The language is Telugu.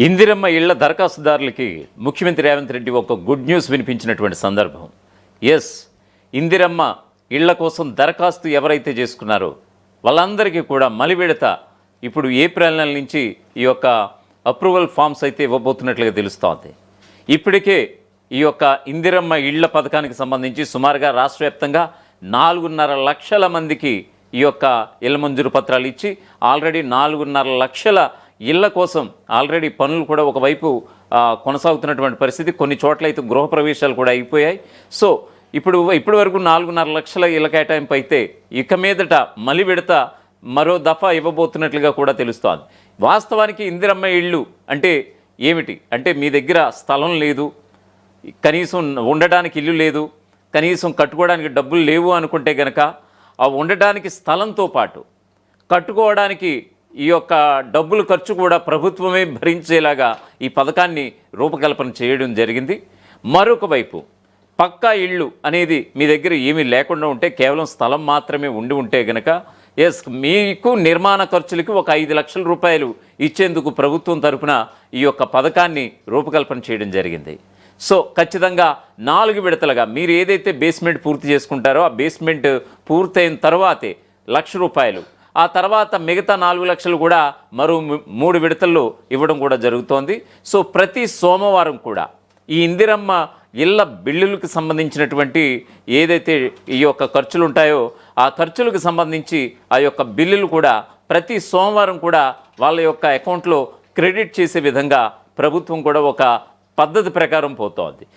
ఇందిరమ్మ ఇళ్ల దరఖాస్తుదారులకి ముఖ్యమంత్రి రేవంత్ రెడ్డి ఒక గుడ్ న్యూస్ వినిపించినటువంటి సందర్భం. ఎస్, ఇందిరమ్మ ఇళ్ల కోసం దరఖాస్తు ఎవరైతే చేసుకున్నారో వాళ్ళందరికీ కూడా మలివిడత ఇప్పుడు ఏప్రిల్ నెల నుంచి ఈ యొక్క అప్రూవల్ ఫామ్స్ అయితే ఇవ్వబోతున్నట్లుగా తెలుస్తోంది. ఇప్పటికే ఈ యొక్క ఇందిరమ్మ ఇళ్ల పథకానికి సంబంధించి సుమారుగా రాష్ట్ర వ్యాప్తంగా 4.5 లక్షల మందికి ఈ యొక్క ఇళ్ల మంజూరు పత్రాలు ఇచ్చి ఆల్రెడీ 4.5 లక్షల ఇళ్ల కోసం ఆల్రెడీ పనులు కూడా ఒకవైపు కొనసాగుతున్నటువంటి పరిస్థితి. కొన్ని చోట్ల అయితే గృహప్రవేశాలు కూడా అయిపోయాయి. సో ఇప్పటి వరకు 4.5 లక్షల ఇళ్ల కేటాయింపు అయితే ఇక మీదట మలివిడత మరో దఫా ఇవ్వబోతున్నట్లుగా కూడా తెలుస్తోంది. వాస్తవానికి ఇందిరమ్మ ఇళ్ళు అంటే ఏమిటి అంటే, మీ దగ్గర స్థలం లేదు, కనీసం ఉండడానికి ఇల్లు లేదు, కనీసం కట్టుకోవడానికి డబ్బులు లేవు అనుకుంటే కనుక ఆ ఉండడానికి స్థలంతో పాటు కట్టుకోవడానికి ఈ యొక్క డబ్బులు ఖర్చు కూడా ప్రభుత్వమే భరించేలాగా ఈ పథకాన్ని రూపకల్పన చేయడం జరిగింది. మరొక వైపు పక్కా ఇళ్ళు అనేది మీ దగ్గర ఏమీ లేకుండా ఉంటే, కేవలం స్థలం మాత్రమే ఉంటే గనక ఎస్, మీకు నిర్మాణ ఖర్చులకి ఒక 5 లక్షల రూపాయలు ఇచ్చేందుకు ప్రభుత్వం తరఫున ఈ యొక్క పథకాన్ని రూపకల్పన చేయడం జరిగింది. సో ఖచ్చితంగా 4 విడతలుగా మీరు ఏదైతే బేస్మెంట్ పూర్తి చేసుకుంటారో ఆ బేస్మెంట్ పూర్తయిన తర్వాతే 1 లక్ష రూపాయలు, ఆ తర్వాత మిగతా 4 లక్షలు కూడా మరో 3 విడతల్లో ఇవ్వడం కూడా జరుగుతోంది. సో ప్రతి సోమవారం కూడా ఈ ఇందిరమ్మ ఇళ్ల బిల్లులకు సంబంధించినటువంటి ఏదైతే ఈ యొక్క ఖర్చులు ఉంటాయో ఆ ఖర్చులకు సంబంధించి ఆ యొక్క బిల్లులు కూడా ప్రతి సోమవారం కూడా వాళ్ళ యొక్క అకౌంట్లో క్రెడిట్ చేసే విధంగా ప్రభుత్వం కూడా ఒక పద్ధతి ప్రకారం పోతోంది.